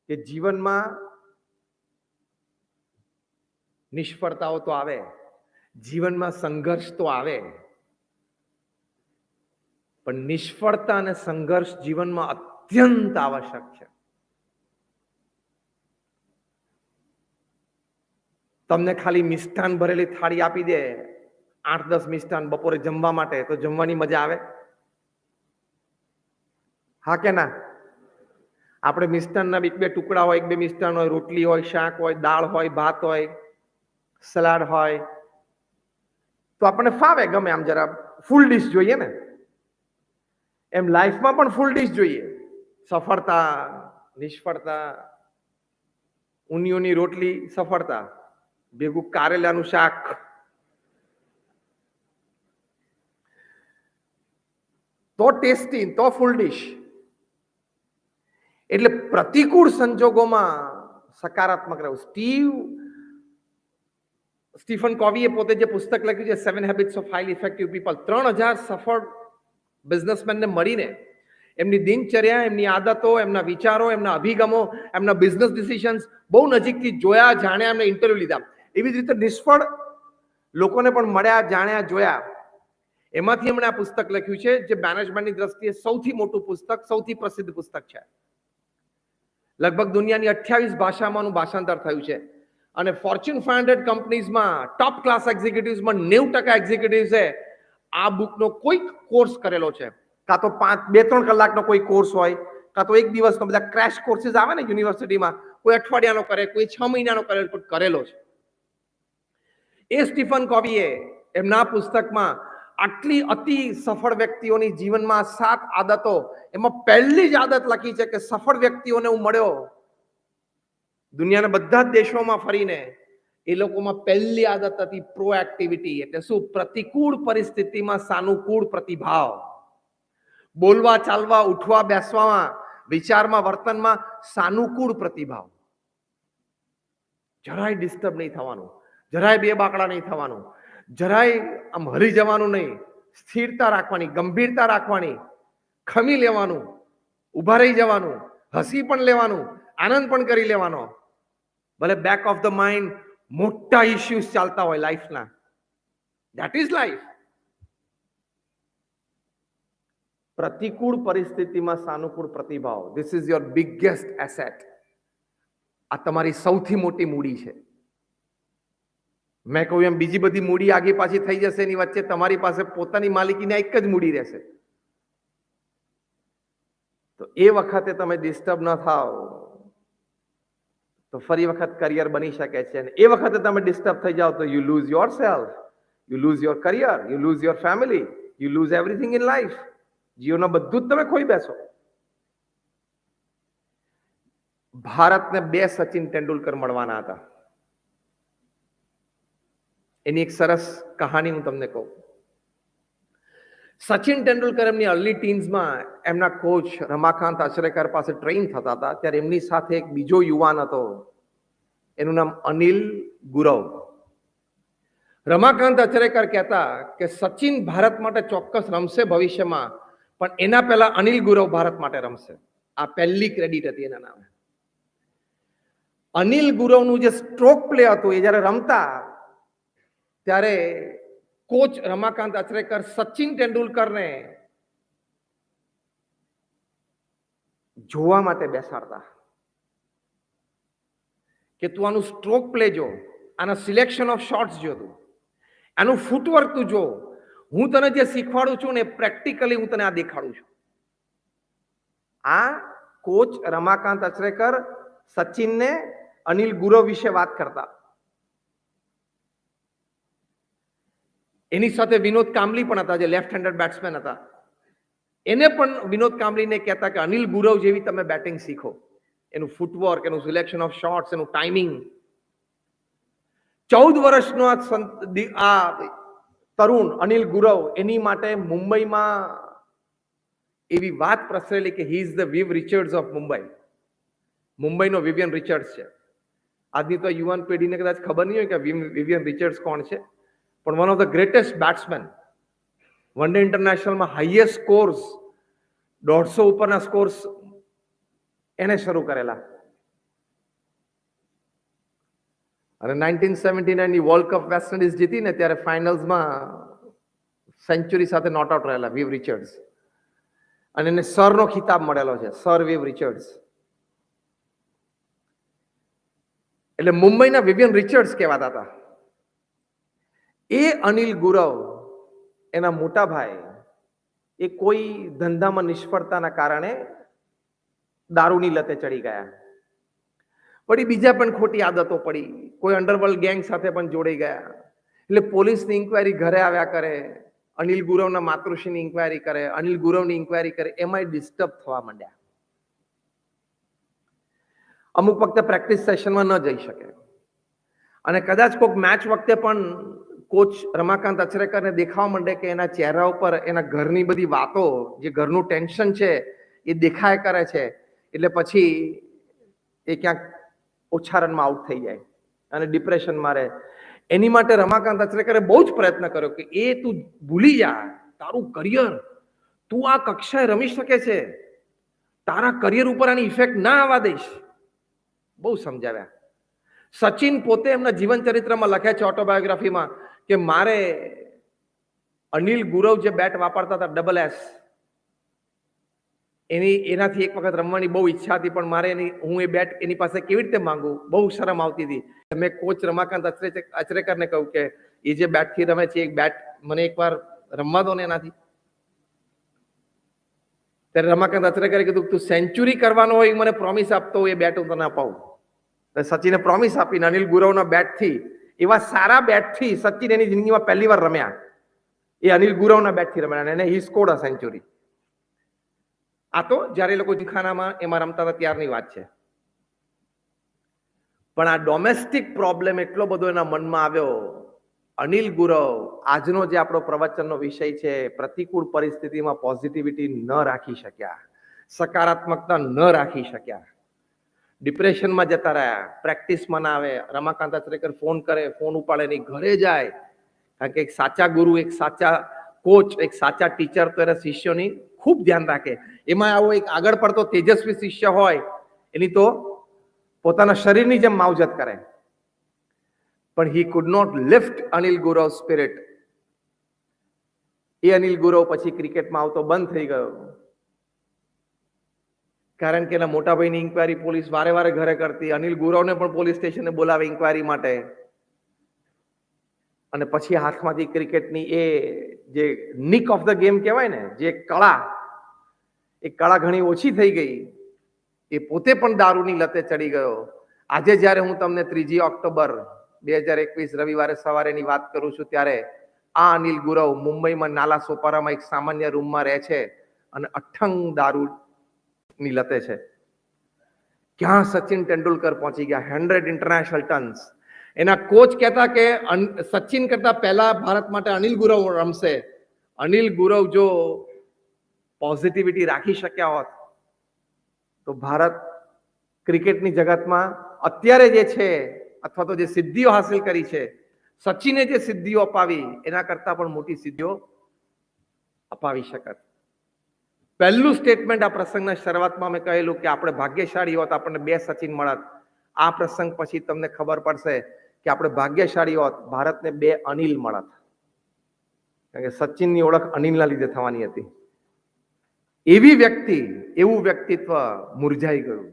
કે જીવનમાં નિષ્ફળતાઓ તો આવે, જીવનમાં સંઘર્ષ તો આવે, પણ નિષ્ફળતા અને સંઘર્ષ જીવનમાં અત્યંત આવશ્યક છે. તમને ખાલી મિષ્ટાન ભરેલી થાળી આપી દે, 8-10 મિષ્ટાન બપોરે જમવા માટે, તો જમવાની મજા આવે? હા કે ના? આપણે મિષ્ટાનના 1-2 ટુકડા હોય, 1-2 મિષ્ટાન હોય, રોટલી હોય, શાક હોય, દાળ હોય, ભાત હોય, સલાડ હોય, તો આપણને ફાવે, ગમે. આમ જરા ફૂલ ડીશ જોઈએ ને, એમ લાઈફમાં પણ ફૂલ ડીશ જોઈએ. સફળતા, નિષ્ફળતા, ઊંધિયોની રોટલી સફળતા, ભેગું કારેલાનું શાક, તો ટેસ્ટી, તો ફૂલ ડીશ. એટલે પ્રતિકૂળ સંજોગોમાં સકારાત્મક રહેવું. સ્ટીફન કોવીએ પોતે જે પુસ્તક લખ્યું છે 7 habits of highly effective people, 3000 સફળ બિઝનેસમેનને મળીને એમની દિનચર્યા, એમની આદતો, એમના વિચારો, એમના અભિગમો, એમના બિઝનેસ ડિસિઝન્સ બહુ નજીકથી જોયા, જાણ્યા, એમને ઇન્ટરવ્યુ લીધા. એવી જ રીતે નિષ્ફળ લોકોને પણ મળ્યા, જાણ્યા, જોયા. એમાંથી એમણે આ પુસ્તક લખ્યું છે, જે મેનેજમેન્ટની દ્રષ્ટિએ સૌથી મોટું પુસ્તક, સૌથી પ્રસિદ્ધ પુસ્તક છે. લગભગ દુનિયાની 28 ભાષામાંનું ભાષાંતર થયું છે. અને ફોર્ચ્યુન 500 કંપનીઝમાં ટોપ ક્લાસ એક્ઝિક્યુટિવ્સમાં 90% એક્ઝિક્યુટિવ્સે આ બુકનો કોઈક કોર્સ કરેલો છે. કાં તો 2-3 કલાકનો કોઈ કોર્સ હોય, કાં તો એક દિવસનો. બધા ક્રેશ કોર્સીસ આવે ને યુનિવર્સિટીમાં, કોઈ અઠવાડિયાનો કરે, કોઈ 6 મહિનાનો કરેલો છે. એ સ્ટીફન કોવીએ એમના પુસ્તકમાં આટલી અતિ સફળ વ્યક્તિઓની જીવનમાં 7 આદતો, એમાં પહેલી જ આદત લખી છે કે સફળ વ્યક્તિઓને હું મળ્યો દુનિયાના બધા જ દેશોમાં ફરીને, એ લોકોમાં પહેલી આદત હતી પ્રોએક્ટિવિટી. એટલે શું? પ્રતિકૂળ પરિસ્થિતિમાં સાનુકૂળ પ્રતિભાવ. બોલવા, ચાલવા, ઉઠવા, બેસવામાં, વિચારમાં, વર્તનમાં સાનુકૂળ પ્રતિભાવ. જરાય ડિસ્ટર્બ નહીં થવાનું, જરાય બે બાકડા નહીં થવાનું, જરાય આમ હરી જવાનું નહીં. સ્થિરતા રાખવાની, ગંભીરતા રાખવાની, ખમી લેવાનું, ઉભા રહી જવાનું, હસી પણ લેવાનું, આનંદ પણ કરી લેવાનો. ભલે બેક ઓફ ધ માઇન્ડ મોટા ઇશ્યુઝ ચાલતા હોય લાઈફના, ધેટ ઇઝ લાઈફ. પ્રતિકૂળ પરિસ્થિતિમાં સાનુકૂળ પ્રતિભાવ, this is your biggest asset. આ તમારી સૌથી મોટી મૂડી છે. મેં કહ્યું એમ, બીજી બધી મૂડી આગે પાછી થઈ જશે, એની વચ્ચે તમારી પાસે પોતાની માલિકીની એક જ મૂડી રહેશે. તો એ વખતે તમે ડિસ્ટર્બ ન થાવ તો ફરી વખત કરિયર બની શકે છે. અને એ વખતે તમે ડિસ્ટર્બ થઈ જાઓ તો you loose your self, you loose your career, you loose your family, you loose everything in life. જીવનમાં બધું જ તમે ખોઈ બેસો. ભારતને 2 સચિન તેંડુલકર મળવાના હતા. એની એક સરસ કહાની હું તમને કહું. સચિન તેંડુલકર એમની અર્લી ટીન્સમાં એમના કોચ રમાકાંત અચરેકર પાસે ટ્રેન થતા હતા. ત્યારે એમની સાથે એક બીજો યુવાન હતો, એનું નામ અનિલ ગુરવ. રમાકાંત અચરેકર કહેતા કે સચિન ભારત માટે ચોક્કસ રમશે ભવિષ્યમાં, પણ એના પહેલા અનિલ ગુરવ ભારત માટે રમશે. આ પહેલી ક્રેડિટ હતી એના નામે. અનિલ ગુરવનું જે સ્ટ્રોક પ્લે હતું, એ જ્યારે રમતા ત્યારે કોચ રમાકાંત અચરેકર સચિન તેંડુલકરને જોવા માટે બેસાડતા કે તું આનું સ્ટ્રોક પ્લે જો, આના સિલેક્શન ઓફ શોટ્સ જો, તું આનું ફૂટવર્ક તું જો, હું તને જે શીખવાડું છું ને પ્રેક્ટિકલી હું તને આ દેખાડું છું. આ કોચ રમાકાંત અચરેકર સચિનને અનિલ ગુરવ વિશે વાત કરતા. એની સાથે વિનોદ કાંબલી પણ હતા, જે લેફ્ટ હેન્ડેડ બેટ્સમેન હતા. એને પણ વિનોદ કાંબલીને કહેતા કે અનિલ ગુરવ જેવી તમે બેટિંગ શીખો, એનું ફૂટવર્ક, એનું સિલેક્શન ઓફ શોટ્સ, એનું ટાઈમિંગ. 14 વર્ષનો આ તરુણ અનિલ ગુરવ, એની માટે મુંબઈમાં એવી વાત પ્રસરેલી કે he is the Viv Richards of Mumbai. મુંબઈનો વિવિયન રિચર્ડ્સ છે. આજની તો યુવાન પેઢીને કદાચ ખબર નહીં હોય કે વિવિયન રિચર્ડ્સ કોણ છે, પણ one of the greatest batsman. One day ઇન્ટરનેશનલમાં હાઈએસ્ટ સ્કોર્સ, 150 ઉપરના સ્કોર્સ એને શરૂ કરેલા. અને 1979 ની વર્લ્ડ કપ વેસ્ટ ઇન્ડિઝ જીતી ને ત્યારે ફાઇનલ્સમાં સેન્ચુરી સાથે નોટ આઉટ રહેલા વિવ રિચર્ડ્સ, અને એને સરનો ખિતાબ મળેલો છે, સર વિવ રિચર્ડ્સ. એટલે મુંબઈના વિવિયન રિચર્ડ્સ કહેવાતા હતા. એ અનિલ ગુરવ, એના મોટા ભાઈ, એ કોઈ ધંધામાં નિષ્ફળતાના કારણે દારૂની લતે ચડી ગયા. વળી બીજા પણ ખોટી આદતો પડી, કોઈ અંડરવર્લ્ડ ગેંગ સાથે પણ જોડાઈ ગયા. એટલે પોલીસની ઇન્કવાયરી ઘરે આવ્યા કરે, અનિલ ગુરવના માતૃશ્રીની ઇન્કવાયરી કરે, અનિલ ગુરવની ઇન્કવાયરી કરે, એમાંય ડિસ્ટર્બ થવા માંડ્યા. અમુક વખતે પ્રેક્ટિસ સેશનમાં ન જઈ શકે, અને કદાચ કોઈક મેચ વખતે પણ કોચ રમાકાંત અચરેકરને દેખાવા માંડે કે એના ચહેરા ઉપર એના ઘરની બધી વાતો, જે ઘરનું ટેન્શન છે એ દેખાય કરે છે, એટલે પછી એ ક્યાંક ઓછા રનમાં આઉટ થઈ જાય અને ડિપ્રેશનમાં રહે. એની માટે રમાકાંત અચરેકરે બહુ જ પ્રયત્ન કર્યો કે એ તું ભૂલી જા, તારું કરિયર, તું આ કક્ષાએ રમી શકે છે, તારા કરિયર ઉપર આની ઇફેક્ટ ના આવવા દઈશ. બહુ સમજાવ્યા. સચિન પોતે એમના જીવન ચરિત્રમાં લખે છે, ઓટોબાયોગ્રાફીમાં, કે મારે અનિલ ગુરવ જે બેટ વાપરતા હતા ડબલ એસ, એનાથી એક વખત રમવાની બહુ ઈચ્છા હતી, પણ મારે હું એ બેટ એની પાસે કેવી રીતે માંગુ, બહુ શરમ આવતી હતી. મેં કોચ રમાકાંત અચરેકરને કહ્યું કે એ જે બેટથી રમે છે એક બેટ મને એકવાર રમવા દો ને એનાથી. ત્યારે રમાકાંત અચરેકરે કીધું તું સેન્ચુરી કરવાનો હોય મને પ્રોમિસ આપતો એ બેટ હું તને અપાવું. સચિને પ્રોમિસ આપીને અનિલ ગુરવના બેટથી, એવા સારા બેટથી સચિન એની જિંદગીમાં પહેલી વાર રમ્યા. એ અનિલ ગુરવના બેટથી રમ્યા અને હી સ્કોર્ડ અ સેન્ચુરી. આ તો જયારે એ લોકો જીખાનામાં એમાં રમતા હતા ત્યારની વાત છે. પણ આ ડોમેસ્ટિક પ્રોબ્લેમ એટલો બધો એના મનમાં આવ્યો. અનિલ ગુરવ, આજનો જે આપણો પ્રવચનનો વિષય છે, પ્રતિકૂળ પરિસ્થિતિમાં પોઝિટિવિટી ન રાખી શક્યા, સકારાત્મકતા ન રાખી શક્યા, ડિપ્રેશનમાં જતા રહ્યા, પ્રેક્ટિસમાં ના આવે. રમાકાંત અચરેકર ફોન કરે, ફોન ઉપાડે નહીં, ઘરે જાય. કારણ કે એક સાચા ગુરુ, એક સાચા કોચ, એક સાચા ટીચર તો એના શિષ્યોની ખૂબ ધ્યાન રાખે. એમાં આવો એક આગળ પડતો તેજસ્વી શિષ્ય હોય એની તો પોતાના શરીરની જેમ માવજત કરે. પણ he could not lift Anil Gurav spirit. એ અનિલ ગુરવ પછી ક્રિકેટમાં આવતો બંધ થઈ ગયો, કારણ કે એના મોટા ભાઈની ઇન્કવાયરી પોલીસ વારે વારે ઘરે કરતી. અનિલ ગુરવને પણ પોલીસ સ્ટેશને બોલાવે ઇન્કવાયરી માટે. અને પછી હાથમાંથી ક્રિકેટની એ જે નિક ઓફ ધ ગેમ કહેવાય ને, જે કળા, એ કળા ઘણી ઓછી થઈ ગઈ. એ પોતે પણ દારૂની લતે ચડી ગયો. આજે જ્યારે હું તમને 3 ઓક્ટોબર 2021 રવિવારે સવારેની વાત કરું છું, ત્યારે આ અનિલ ગુરવ મુંબઈમાં નાલા સોપારામાં એક સામાન્ય રૂમમાં રહે છે અને અઠ્ઠંગ દારૂની લતે છે. ક્યાં સચિન તેંડુલકર પહોંચી ગયા, 100 ઇન્ટરનેશનલ ટન્સ. એના કોચ કહેતા કે સચિન કરતા પહેલા ભારત માટે અનિલ ગુરવ રમશે. અનિલ ગુરવ જો પોઝિટિવિટી રાખી શક્યા હોત તો ભારત ક્રિકેટની જગતમાં અત્યારે જે છે, અથવા તો જે સિદ્ધિઓ હાસિલ કરી છે, સચિને જે સિદ્ધિઓ અપાવી એના કરતા પણ મોટી સિદ્ધિઓ અપાવી શકત. પહેલું સ્ટેટમેન્ટ આ પ્રસંગના શરૂઆતમાં મેં કહેલું કે આપણે ભાગ્યશાળી હોત, આપણને 2 સચિન મળત. આ પ્રસંગ પછી તમને ખબર પડશે કે આપણે ભાગ્યશાળી હોત, ભારતને 2 અનિલ મળત. કારણ કે સચિનની ઓળખ અનિલના લીધે થવાની હતી. એવી વ્યક્તિ, એવું વ્યક્તિત્વ મુરઝાઈ ગયું.